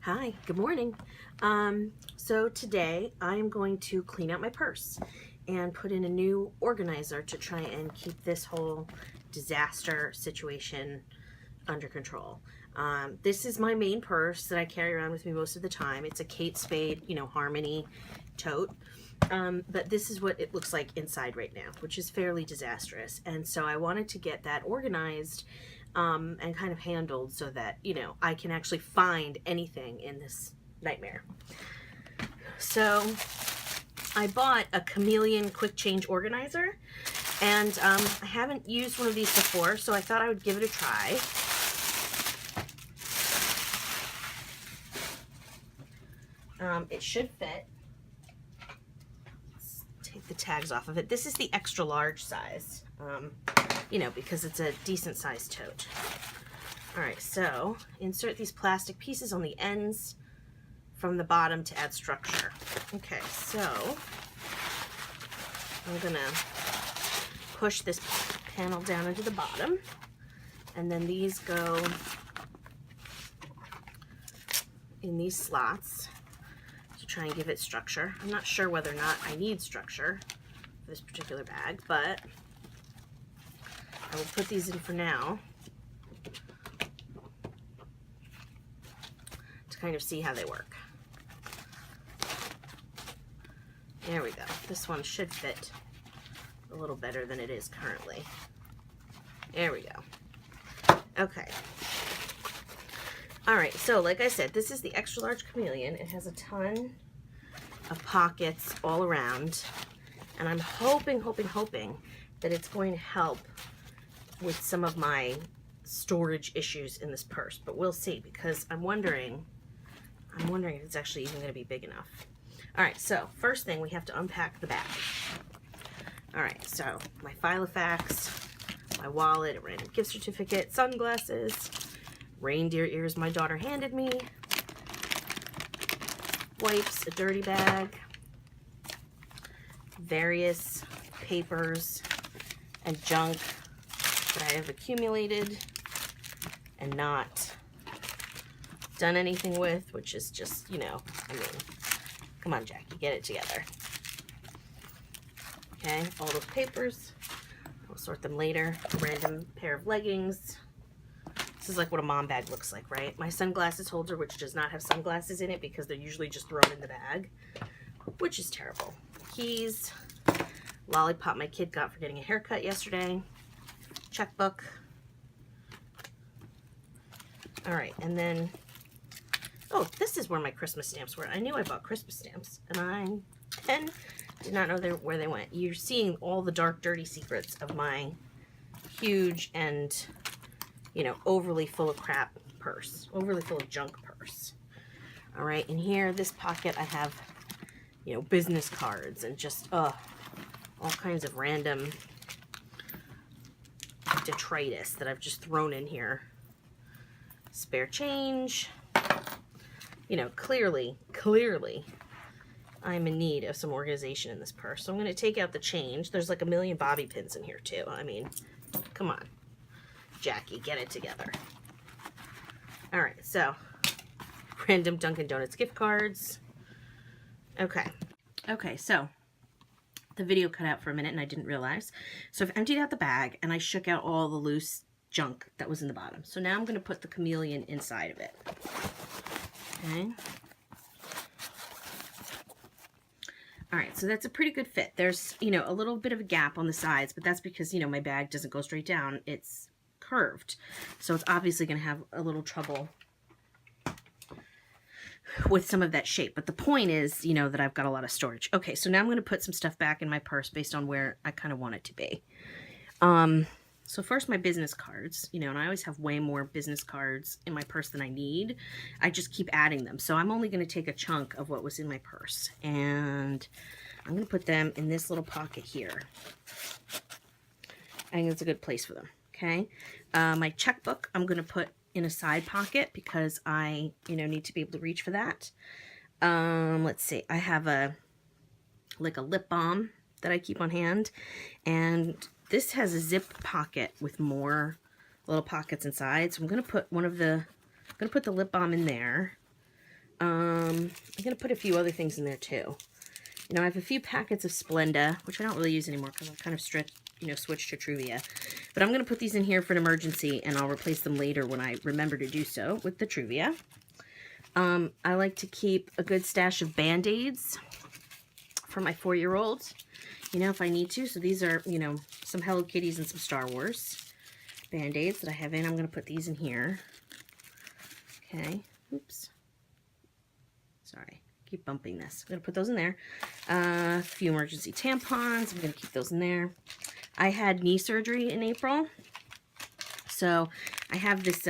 Hi, good morning. So today I am going to clean out my purse and put in a new organizer to try and keep this whole disaster situation under control. This is my main purse that I carry around with me most of the time. It's a Kate Spade, Harmony tote. But this is what it looks like inside right now, which is fairly disastrous. And so I wanted to get that organized and kind of handled so that, I can actually find anything in this nightmare. So I bought a Chameleon quick change organizer, and I haven't used one of these before, so I thought I would give it a try. It should fit. Let's take the tags off of it. This is the extra large size, because it's a decent sized tote. All right, so insert these plastic pieces on the ends from the bottom to add structure. Okay, so I'm gonna push this panel down into the bottom, and then these go in these slots to try and give it structure. I'm not sure whether or not I need structure for this particular bag, but I will put these in for now to kind of see how they work. There we go. This one should fit a little better than it is currently. There we go. Okay. All right, so like I said, this is the extra large Chameleon. It has a ton of pockets all around, and I'm hoping that it's going to help with some of my storage issues in this purse, but we'll see, because I'm wondering if it's actually even going to be big enough. All right, so first thing, we have to unpack the bag. All right, so my Filofax, my wallet, a random gift certificate, sunglasses, reindeer ears my daughter handed me, wipes, a dirty bag, various papers and junk that I have accumulated and not done anything with, which is just, come on, Jackie, get it together. Okay, all those papers, I'll sort them later. A random pair of leggings. This is like what a mom bag looks like, right? My sunglasses holder, which does not have sunglasses in it because they're usually just thrown in the bag, which is terrible. Keys, Lollipop my kid got for getting a haircut yesterday, checkbook. All right, and then, oh, this is where my Christmas stamps were. I knew I bought Christmas stamps, and I did not know where they went. You're seeing all the dark, dirty secrets of my huge and, overly full of crap purse, overly full of junk purse. All right, in here, this pocket, I have, business cards and just, all kinds of random detritus that I've just thrown in here. Spare change. Clearly, I'm in need of some organization in this purse. So I'm going to take out the change. There's like a million bobby pins in here too. I mean, come on, Jackie, get it together. All right, so random Dunkin' Donuts gift cards. Okay, so the video cut out for a minute and I didn't realize. So I've emptied out the bag and I shook out all the loose junk that was in the bottom. So now I'm going to put the Chameleon inside of it. Okay. All right, so that's a pretty good fit. There's, a little bit of a gap on the sides, but that's because, my bag doesn't go straight down. It's curved. So it's obviously going to have a little trouble with some of that shape. But the point is, that I've got a lot of storage. Okay, so now I'm going to put some stuff back in my purse based on where I kind of want it to be. So first, my business cards, and I always have way more business cards in my purse than I need. I just keep adding them. So I'm only going to take a chunk of what was in my purse, and I'm going to put them in this little pocket here. I think it's a good place for them, okay? My checkbook, I'm going to put in a side pocket because I, need to be able to reach for that. Let's see, I have a lip balm that I keep on hand, and this has a zip pocket with more little pockets inside. So I'm going to put the lip balm in there. I'm going to put a few other things in there too. You know, I have a few packets of Splenda, which I don't really use anymore because I've kind of switched to Truvia. But I'm going to put these in here for an emergency, and I'll replace them later when I remember to do so with the Truvia. I like to keep a good stash of Band-Aids for my 4-year-old, you know, if I need to. So these are, you know, some Hello Kitties and some Star Wars Band-Aids that I have in. I'm going to put these in here. Okay. Oops. Sorry. Keep bumping this. I'm going to put those in there. A few emergency tampons. I'm going to keep those in there. I had knee surgery in April. So I have this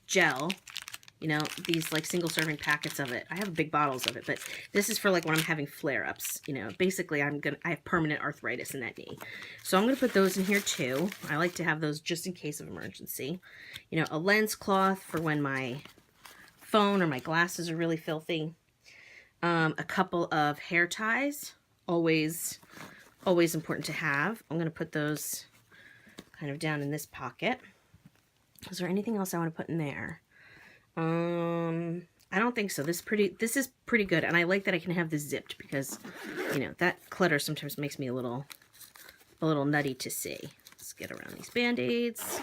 gel, you know, these like single serving packets of it. I have big bottles of it, but this is for like when I'm having flare-ups. You know, basically I have permanent arthritis in that knee. So I'm going to put those in here too. I like to have those just in case of emergency. You know, a lens cloth for when my phone or my glasses are really filthy. A couple of hair ties, always important to have. I'm going to put those kind of down in this pocket. Is there anything else I want to put in there? I don't think so. This is pretty good, and I like that I can have this zipped because, you know, that clutter sometimes makes me a little nutty to see. Let's get around these Band-Aids.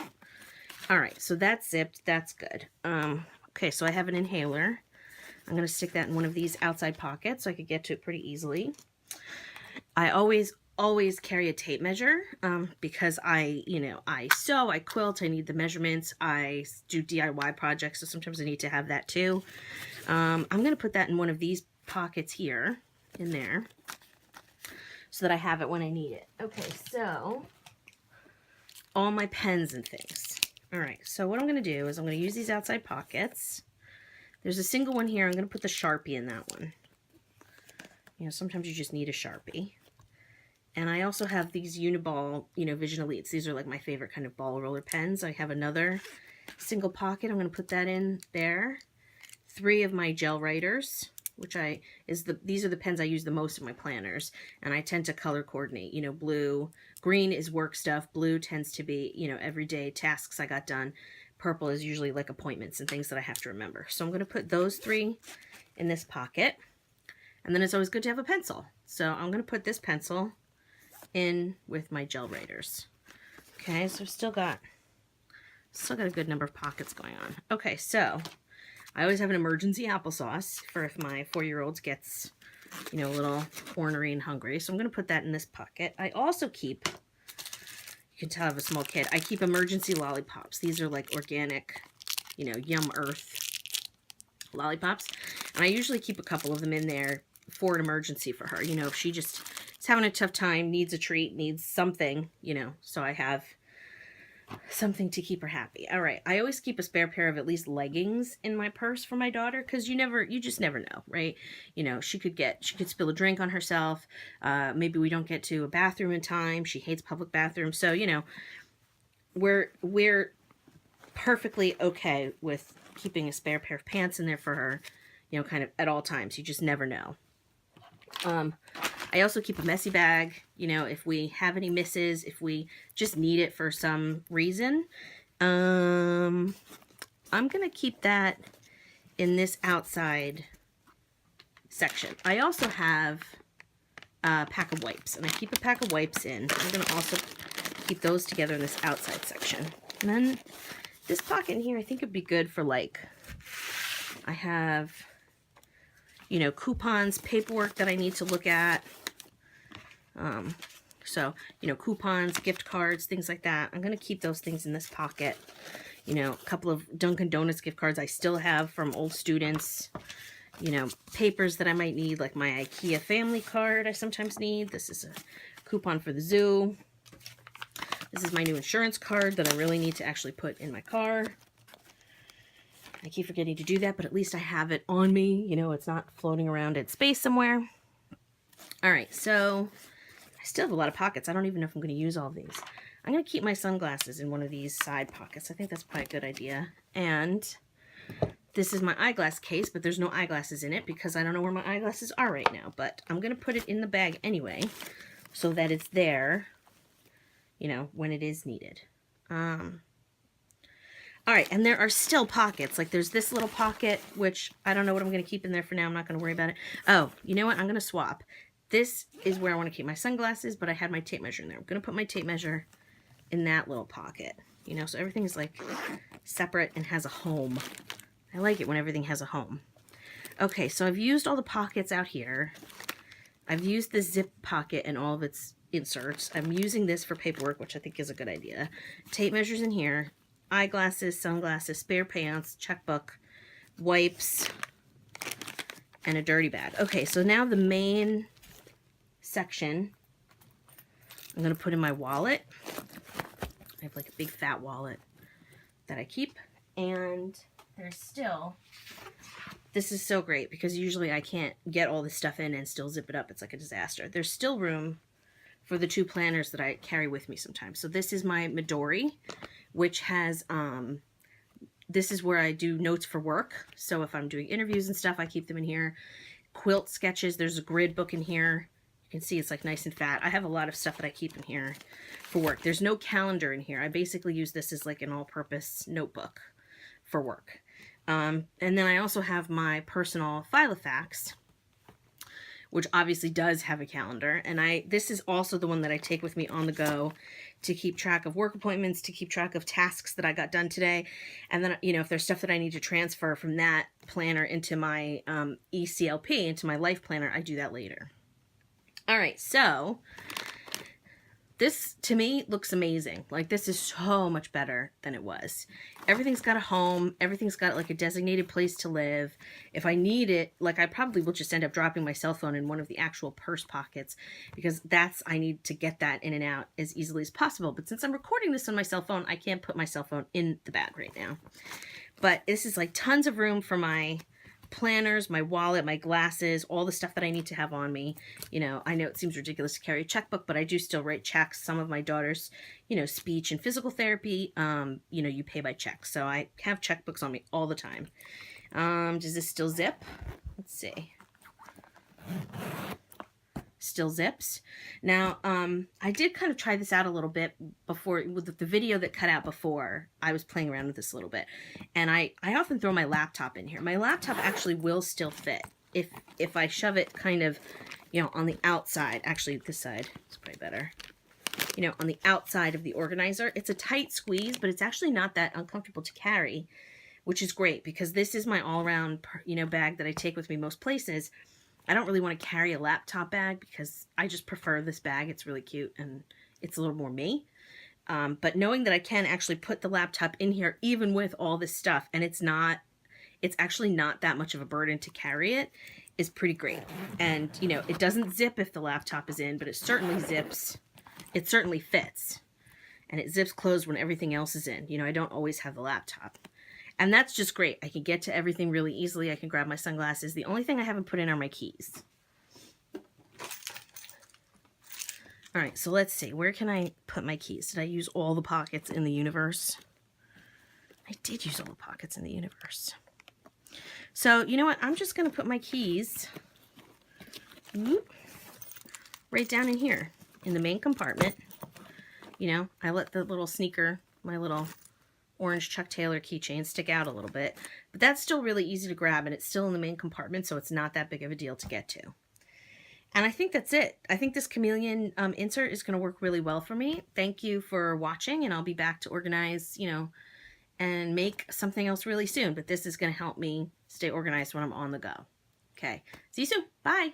All right, so that's zipped. That's good. Okay, so I have an inhaler. I'm going to stick that in one of these outside pockets so I could get to it pretty easily. I always carry a tape measure because I sew, I quilt, I need the measurements, I do DIY projects, so sometimes I need to have that too. I'm going to put that in one of these pockets here, in there, so that I have it when I need it. Okay, so all my pens and things. All right, so what I'm going to do is I'm going to use these outside pockets. There's a single one here. I'm going to put the Sharpie in that one. You know, sometimes you just need a Sharpie. And I also have these Uniball, you know, Vision Elites. These are like my favorite kind of ball roller pens. I have another single pocket. I'm going to put that in there. 3 of my gel writers, which these are the pens I use the most in my planners. And I tend to color coordinate. You know, green is work stuff. Blue tends to be, you know, everyday tasks I got done. Purple is usually like appointments and things that I have to remember. So I'm going to put those 3 in this pocket. And then it's always good to have a pencil. So I'm going to put this pencil in with my gel writers. Okay, so I've still got a good number of pockets going on. Okay, so I always have an emergency applesauce for if my 4-year-old gets, you know, a little ornery and hungry. So I'm going to put that in this pocket. I also keep, you can tell I have a small kid, I keep emergency lollipops. These are like organic, you know, Yum Earth lollipops. And I usually keep a couple of them in there for an emergency for her. You know, if she just is having a tough time, needs a treat, needs something, you know, so I have something to keep her happy. All right, I always keep a spare pair of at least leggings in my purse for my daughter because you just never know, right? You know, she could spill a drink on herself. Maybe we don't get to a bathroom in time. She hates public bathrooms, so you know, we're perfectly okay with keeping a spare pair of pants in there for her, you know, kind of at all times. You just never know. I also keep a messy bag, you know, if we have any misses, if we just need it for some reason. I'm going to keep that in this outside section. I also have a pack of wipes, and I keep a pack of wipes in. I'm going to also keep those together in this outside section. And then this pocket in here, I think it'd be good for like, I have, you know, coupons, paperwork that I need to look at. So, you know, coupons, gift cards, things like that. I'm going to keep those things in this pocket. You know, a couple of Dunkin' Donuts gift cards I still have from old students. You know, papers that I might need, like my IKEA family card I sometimes need. This is a coupon for the zoo. This is my new insurance card that I really need to actually put in my car. I keep forgetting to do that, but at least I have it on me. You know, it's not floating around in space somewhere. All right, so I still have a lot of pockets. I don't even know if I'm going to use all of these. I'm going to keep my sunglasses in one of these side pockets. I think that's probably a good idea. And this is my eyeglass case, but there's no eyeglasses in it because I don't know where my eyeglasses are right now. But I'm going to put it in the bag anyway so that it's there, you know, when it is needed. All right, and there are still pockets. Like there's this little pocket, which I don't know what I'm going to keep in there for now. I'm not going to worry about it. Oh, you know what? I'm going to swap. This is where I want to keep my sunglasses, but I had my tape measure in there. I'm going to put my tape measure in that little pocket. You know, so everything is like separate and has a home. I like it when everything has a home. Okay, so I've used all the pockets out here. I've used the zip pocket and all of its inserts. I'm using this for paperwork, which I think is a good idea. Tape measures in here. Eyeglasses, sunglasses, spare pants, checkbook, wipes, and a dirty bag. Okay, so now the main section, I'm going to put in my wallet. I have like a big fat wallet that I keep. And there's still, this is so great because usually I can't get all this stuff in and still zip it up. It's like a disaster. There's still room for the 2 planners that I carry with me sometimes. So this is my Midori, which has, this is where I do notes for work. So if I'm doing interviews and stuff, I keep them in here. Quilt sketches, there's a grid book in here. You can see it's like nice and fat. I have a lot of stuff that I keep in here for work. There's no calendar in here. I basically use this as like an all-purpose notebook for work. And then I also have my personal Filofax, which obviously does have a calendar. And this is also the one that I take with me on the go to keep track of work appointments, to keep track of tasks that I got done today. And then, you know, if there's stuff that I need to transfer from that planner into my ECLP, into my life planner, I do that later. All right, so this, to me, looks amazing. Like, this is so much better than it was. Everything's got a home. Everything's got, like, a designated place to live. If I need it, like, I probably will just end up dropping my cell phone in one of the actual purse pockets because I need to get that in and out as easily as possible. But since I'm recording this on my cell phone, I can't put my cell phone in the bag right now. But this is, like, tons of room for my planners, my wallet, my glasses, all the stuff that I need to have on me. You know, I know it seems ridiculous to carry a checkbook, but I do still write checks. Some of my daughter's, you know, speech and physical therapy, you know, you pay by check. So I have checkbooks on me all the time. Does this still zip? Let's see. Still zips. Now, I did kind of try this out a little bit before, with the video that cut out before. I was playing around with this a little bit, and I often throw my laptop in here. My laptop actually will still fit if I shove it kind of, you know, on the outside. Actually, this side is probably better. You know, on the outside of the organizer. It's a tight squeeze, but it's actually not that uncomfortable to carry, which is great because this is my all-around, you know, bag that I take with me most places. I don't really want to carry a laptop bag because I just prefer this bag. It's really cute and it's a little more me. But knowing that I can actually put the laptop in here even with all this stuff, and it's actually not that much of a burden to carry it, is pretty great. And, you know, it doesn't zip if the laptop is in, but it certainly zips. It certainly fits. And it zips closed when everything else is in. You know, I don't always have the laptop. And that's just great. I can get to everything really easily. I can grab my sunglasses. The only thing I haven't put in are my keys. All right, so let's see. Where can I put my keys? Did I use all the pockets in the universe? I did use all the pockets in the universe. So, you know what? I'm just going to put my keys right down in here in the main compartment. You know, I let the little sneaker, my little orange Chuck Taylor keychain, stick out a little bit, but that's still really easy to grab, and it's still in the main compartment, so it's not that big of a deal to get to. And I think that's it. I think this chameleon insert is going to work really well for me. Thank you for watching, and I'll be back to organize, you know, and make something else really soon, but this is going to help me stay organized when I'm on the go. Okay, see you soon. Bye.